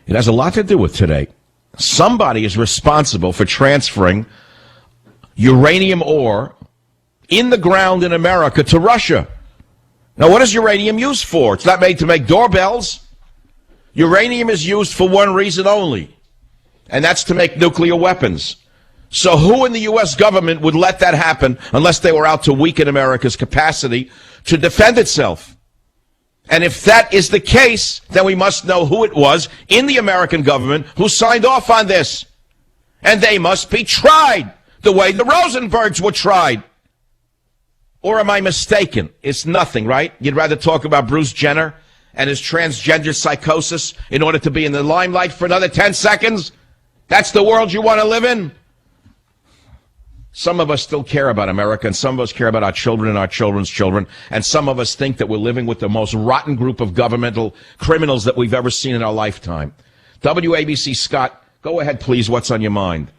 It has a lot to do with today. Somebody is responsible for transferring uranium ore in the ground in America to Russia. Now, what is uranium used for? It's not made to make doorbells. Uranium is used for one reason only, and that's to make nuclear weapons. So who in the U.S. government would let that happen unless they were out to weaken America's capacity to defend itself? And if that is the case, then we must know who it was in the American government who signed off on this. And they must be tried the way the Rosenbergs were tried. Or am I mistaken? It's nothing, right? You'd rather talk about Bruce Jenner and his transgender psychosis in order to be in the limelight for another 10 seconds? That's the world you want to live in? Some of us still care about America, and some of us care about our children and our children's children, and some of us think that we're living with the most rotten group of governmental criminals that we've ever seen in our lifetime. WABC Scott, go ahead, please. What's on your mind?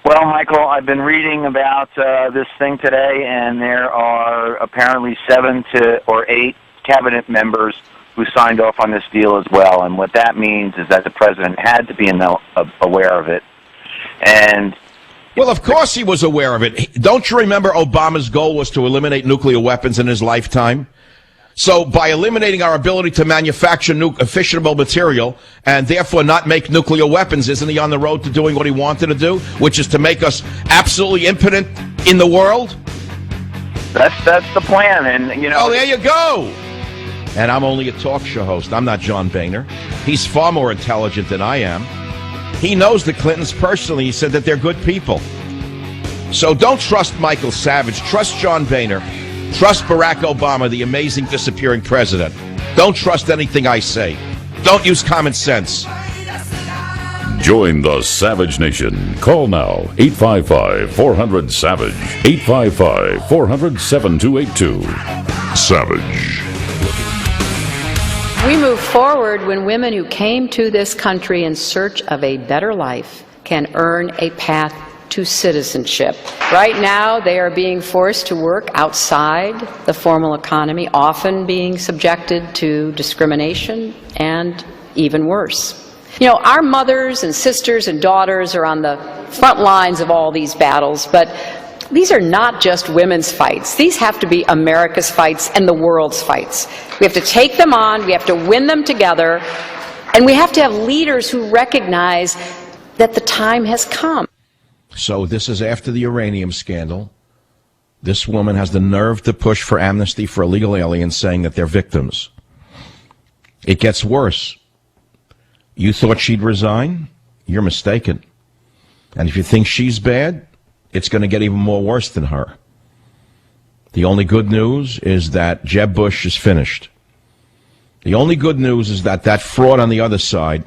Well, Michael, I've been reading about this thing today, and there are apparently 7 or 8 cabinet members who signed off on this deal as well. And what that means is that the president had to be aware of it. And well, of course he was aware of it. Don't you remember Obama's goal was to eliminate nuclear weapons in his lifetime? So by eliminating our ability to manufacture fissionable material and therefore not make nuclear weapons, isn't he on the road to doing what he wanted to do, which is to make us absolutely impotent in the world? That's the plan, and you know. Oh, there you go. And I'm only a talk show host. I'm not John Boehner. He's far more intelligent than I am. He knows the Clintons personally. He said that they're good people. So don't trust Michael Savage. Trust John Boehner. Trust Barack Obama, the amazing disappearing president. Don't trust anything I say. Don't use common sense. Join the Savage Nation. Call now, 855-400-SAVAGE, 855-400-7282. Savage. We move forward when women who came to this country in search of a better life can earn a path to citizenship. Right now, they are being forced to work outside the formal economy, often being subjected to discrimination and even worse. You know, our mothers and sisters and daughters are on the front lines of all these battles, but these are not just women's fights. These have to be America's fights and the world's fights. We have to take them on, we have to win them together, and we have to have leaders who recognize that the time has come. So this is after the uranium scandal. This woman has the nerve to push for amnesty for illegal aliens, saying that they're victims. It gets worse. You thought she'd resign? You're mistaken. And if you think she's bad, it's going to get even more worse than her. The only good news is that Jeb Bush is finished. The only good news is that that fraud on the other side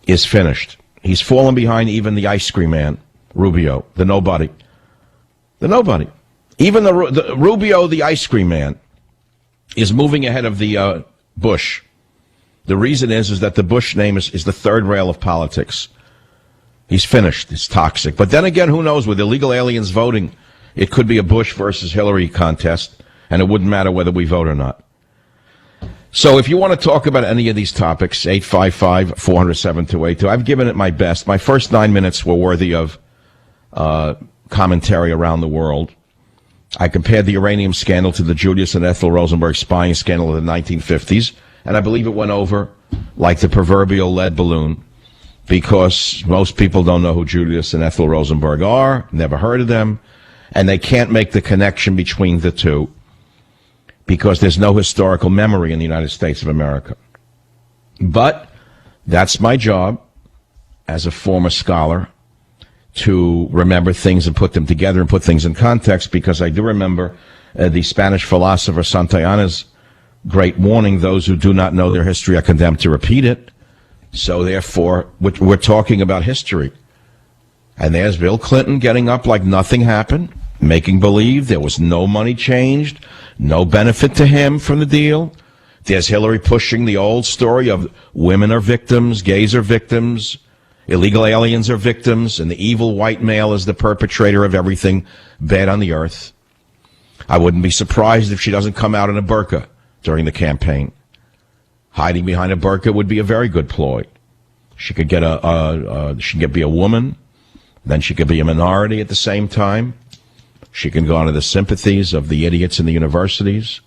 is finished. He's fallen behind even the ice cream man, Rubio, the nobody. The nobody. Even the Rubio, the ice cream man, is moving ahead of the Bush. The reason is that the Bush name is the third rail of politics. He's finished. It's toxic. But then again, who knows? With illegal aliens voting, it could be a Bush versus Hillary contest, and it wouldn't matter whether we vote or not. So if you want to talk about any of these topics, 855-400-7282. I've given it my best. My first 9 minutes were worthy of commentary around the world. I compared the uranium scandal to the Julius and Ethel Rosenberg spying scandal of the 1950s, and I believe it went over like the proverbial lead balloon, because most people don't know who Julius and Ethel Rosenberg are, never heard of them, and they can't make the connection between the two because there's no historical memory in the United States of America. But that's my job as a former scholar, to remember things and put them together and put things in context, because I do remember the Spanish philosopher Santayana's great warning: those who do not know their history are condemned to repeat it. So therefore, we're talking about history. And there's Bill Clinton getting up like nothing happened, making believe there was no money changed, no benefit to him from the deal. There's Hillary pushing the old story of women are victims, gays are victims, illegal aliens are victims, and the evil white male is the perpetrator of everything bad on the earth. I wouldn't be surprised if she doesn't come out in a burqa during the campaign. Hiding behind a burqa would be a very good ploy. She could get be a woman. Then she could be a minority at the same time. She can go into the sympathies of the idiots in the universities.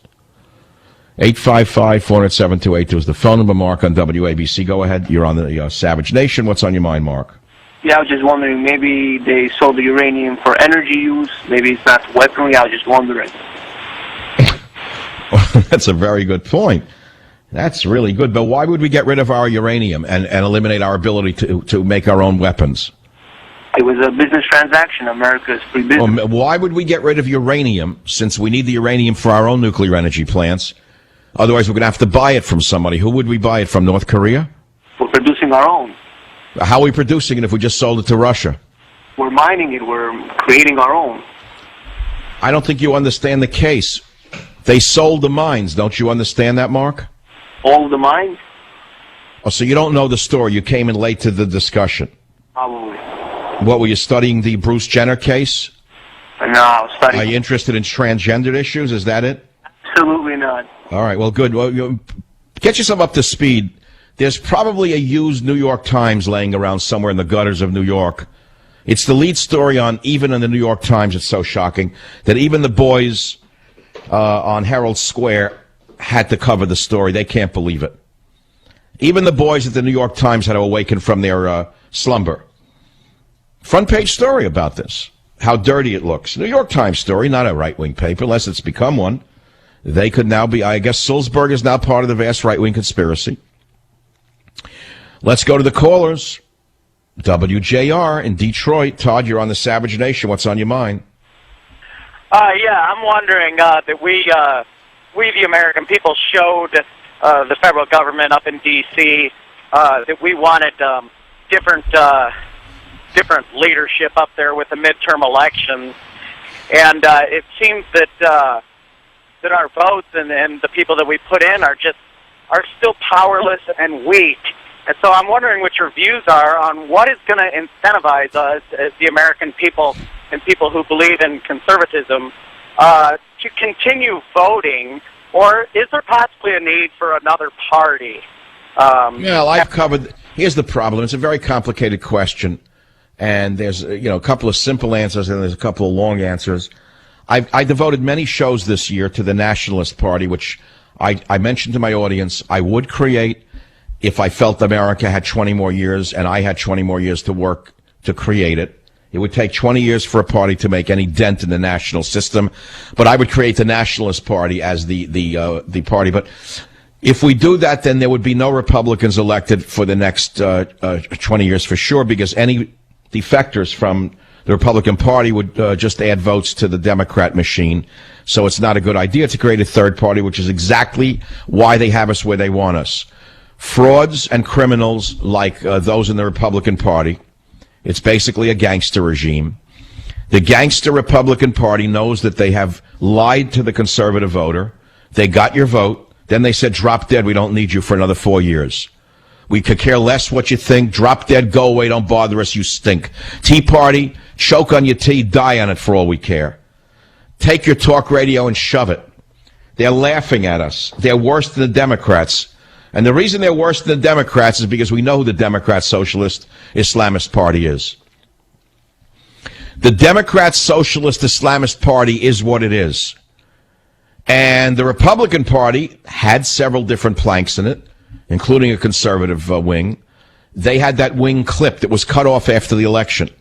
855-407-2822 is the phone number. Mark on WABC. Go ahead. You're on the Savage Nation. What's on your mind, Mark? Yeah, I was just wondering, maybe they sold the uranium for energy use. Maybe it's not weaponry. I was just wondering. That's a very good point. That's really good. But why would we get rid of our uranium and eliminate our ability to make our own weapons? It was a business transaction. America's free business. Why would we get rid of uranium, since we need the uranium for our own nuclear energy plants? Otherwise, we're going to have to buy it from somebody. Who would we buy it from, North Korea? We're producing our own. How are we producing it if we just sold it to Russia? We're mining it. We're creating our own. I don't think you understand the case. They sold the mines. Don't you understand that, Mark? All of the mines? Oh, so you don't know the story. You came in late to the discussion. Probably. What, were you studying the Bruce Jenner case? No, I was studying. Are you interested in transgender issues? Is that it? Absolutely not. All right, well, good. Well, get yourself up to speed. There's probably a used New York Times laying around somewhere in the gutters of New York. It's the lead story even in the New York Times. It's so shocking that even the boys on Herald Square had to cover the story. They can't believe it. Even the boys at the New York Times had to awaken from their slumber. Front page story about this. How dirty it looks. New York Times story, not a right-wing paper, unless it's become one. They could now be, I guess Sulzberg is now part of the vast right-wing conspiracy. Let's go to the callers. WJR in Detroit. Todd, you're on the Savage Nation. What's on your mind? Yeah, I'm wondering that we the American people showed the federal government up in D.C. That we wanted different leadership up there with the midterm elections, and it seems that our votes and the people that we put in are still powerless and weak. And so I'm wondering what your views are on what is going to incentivize us as the American people and people who believe in conservatism to continue voting, or is there possibly a need for another party? Well, I've covered. Here's the problem. It's a very complicated question, and there's a couple of simple answers and there's a couple of long answers. I devoted many shows this year to the Nationalist Party, which I mentioned to my audience I would create if I felt America had 20 more years and I had 20 more years to work to create it. It would take 20 years for a party to make any dent in the national system, but I would create the Nationalist Party as the party. But if we do that, then there would be no Republicans elected for the next 20 years for sure, because any defectors from the Republican Party would just add votes to the Democrat machine. So it's not a good idea to create a third party, which is exactly why they have us where they want us. Frauds and criminals like those in the Republican Party. It's basically a gangster regime. The gangster Republican Party knows that they have lied to the conservative voter. They got your vote. Then they said, drop dead. We don't need you for another 4 years. We could care less what you think. Drop dead. Go away. Don't bother us. You stink. Tea Party, choke on your tea. Die on it for all we care. Take your talk radio and shove it. They're laughing at us. They're worse than the Democrats. And the reason they're worse than the Democrats is because we know who the Democrat Socialist Islamist Party is. The Democrat Socialist Islamist Party is what it is. And the Republican Party had several different planks in it, including a conservative wing. They had that wing clipped. It was cut off after the election.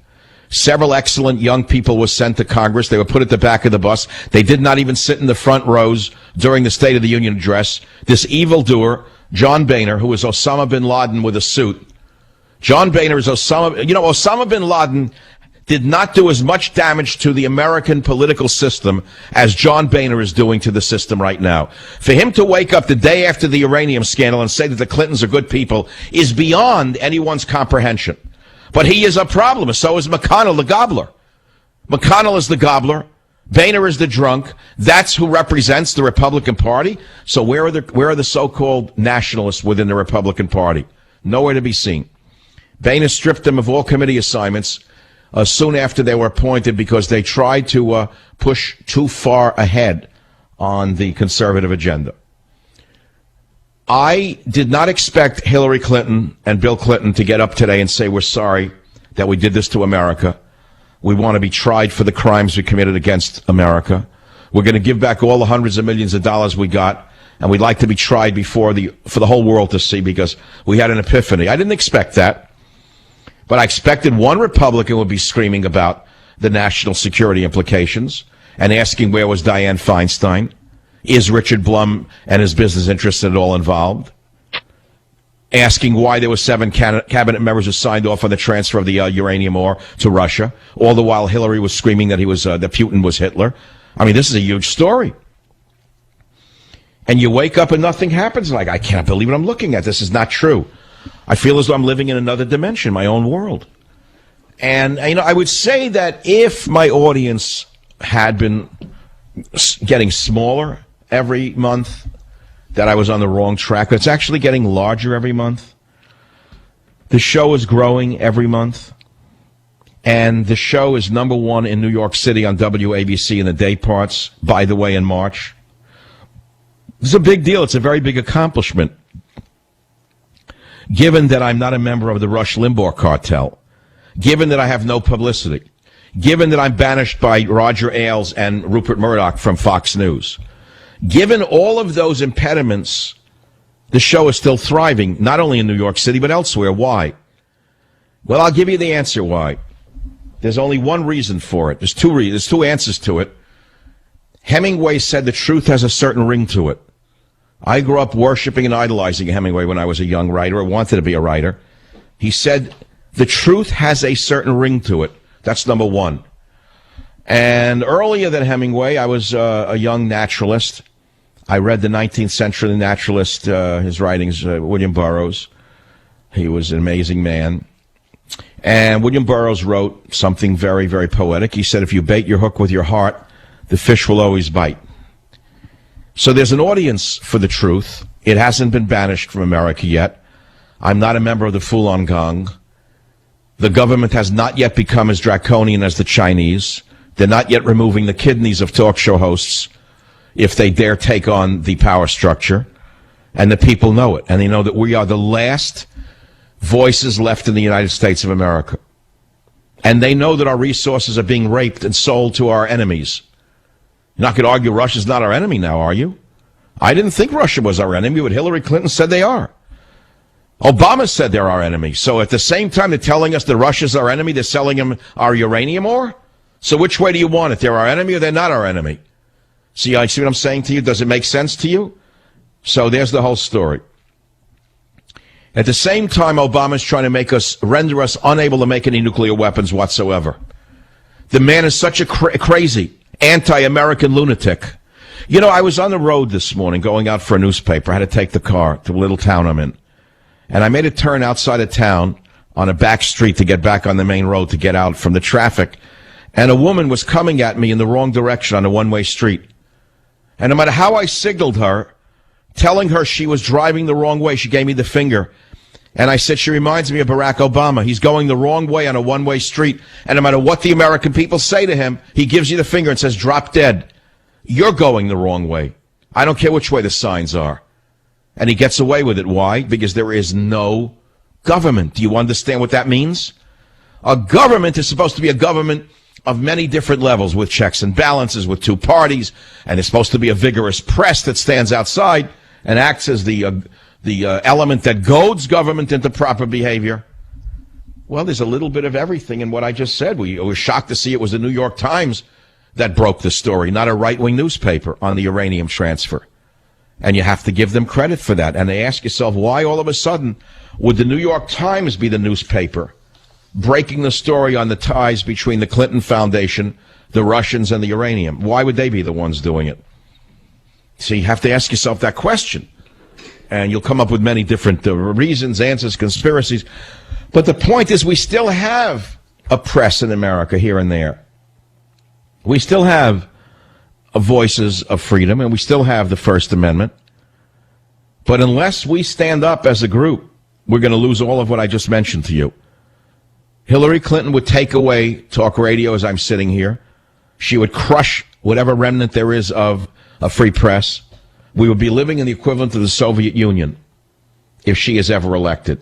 Several excellent young people were sent to Congress. They were put at the back of the bus. They did not even sit in the front rows during the State of the Union address. This evildoer, John Boehner, who is Osama bin Laden with a suit. John Boehner is Osama. Osama bin Laden did not do as much damage to the American political system as John Boehner is doing to the system right now. For him to wake up the day after the uranium scandal and say that the Clintons are good people is beyond anyone's comprehension. But he is a problem. So is McConnell, the gobbler. McConnell is the gobbler. Boehner is the drunk. That's who represents the Republican Party. So where are the so-called nationalists within the Republican Party? Nowhere to be seen. Boehner stripped them of all committee assignments soon after they were appointed because they tried to push too far ahead on the conservative agenda. I did not expect Hillary Clinton and Bill Clinton to get up today and say, we're sorry that we did this to America. We want to be tried for the crimes we committed against America. We're going to give back all the hundreds of millions of dollars we got, and we'd like to be tried for the whole world to see because we had an epiphany. I didn't expect that, but I expected one Republican would be screaming about the national security implications and asking where was Dianne Feinstein. Is Richard Blum and his business interests at all involved? Asking why there were 7 cabinet members who signed off on the transfer of the uranium ore to Russia, all the while Hillary was screaming that that Putin was Hitler. I mean, this is a huge story. And you wake up and nothing happens. Like, I can't believe what I'm looking at. This is not true. I feel as though I'm living in another dimension, my own world. And, I would say that if my audience had been getting smaller every month, that I was on the wrong track. But it's actually getting larger every month. The show is growing every month. And the show is number 1 in New York City on WABC in the day parts, by the way, in March. It's a big deal. It's a very big accomplishment. Given that I'm not a member of the Rush Limbaugh cartel, given that I have no publicity, given that I'm banished by Roger Ailes and Rupert Murdoch from Fox News, given all of those impediments, the show is still thriving, not only in New York City, but elsewhere. Why? Well, I'll give you the answer why. There's only one reason for it. There's two answers to it. Hemingway said the truth has a certain ring to it. I grew up worshiping and idolizing Hemingway when I was a young writer, or wanted to be a writer. He said the truth has a certain ring to it. That's number 1. And earlier than Hemingway, I was a young naturalist. I read the 19th century naturalist, his writings, William Burroughs. He was an amazing man. And William Burroughs wrote something very, very poetic. He said, if you bait your hook with your heart, the fish will always bite. So there's an audience for the truth. It hasn't been banished from America yet. I'm not a member of the Falun Gong. The government has not yet become as draconian as the Chinese. They're not yet removing the kidneys of talk show hosts if they dare take on the power structure. And the people know it. And they know that we are the last voices left in the United States of America. And they know that our resources are being raped and sold to our enemies. You're not going to argue Russia's not our enemy now, are you? I didn't think Russia was our enemy, but Hillary Clinton said they are. Obama said they're our enemy. So at the same time they're telling us that Russia's our enemy, they're selling them our uranium ore? So which way do you want it? They're our enemy or they're not our enemy? See what I'm saying to you? Does it make sense to you? So there's the whole story. At the same time, Obama's trying to render us unable to make any nuclear weapons whatsoever. The man is such a crazy, anti-American lunatic. I was on the road this morning going out for a newspaper. I had to take the car to a little town I'm in. And I made a turn outside of town on a back street to get back on the main road to get out from the traffic. And a woman was coming at me in the wrong direction on a one-way street. And no matter how I signaled her, telling her she was driving the wrong way, she gave me the finger. And I said, she reminds me of Barack Obama. He's going the wrong way on a one-way street. And no matter what the American people say to him, he gives you the finger and says, drop dead. You're going the wrong way. I don't care which way the signs are. And he gets away with it. Why? Because there is no government. Do you understand what that means? A government is supposed to be a government of many different levels with checks and balances, with two parties, and there's supposed to be a vigorous press that stands outside and acts as the element that goads government into proper behavior. Well, there's a little bit of everything in what I just said. We were shocked to see it was the New York Times that broke the story, not a right-wing newspaper on the uranium transfer. And you have to give them credit for that. And they ask yourself, why all of a sudden would the New York Times be the newspaper breaking the story on the ties between the Clinton Foundation, the Russians, and the uranium? Why would they be the ones doing it? So you have to ask yourself that question. And you'll come up with many different reasons, answers, conspiracies. But the point is, we still have a press in America here and there. We still have voices of freedom, and we still have the First Amendment. But unless we stand up as a group, we're going to lose all of what I just mentioned to you. Hillary Clinton would take away talk radio as I'm sitting here. She would crush whatever remnant there is of a free press. We would be living in the equivalent of the Soviet Union if she is ever elected.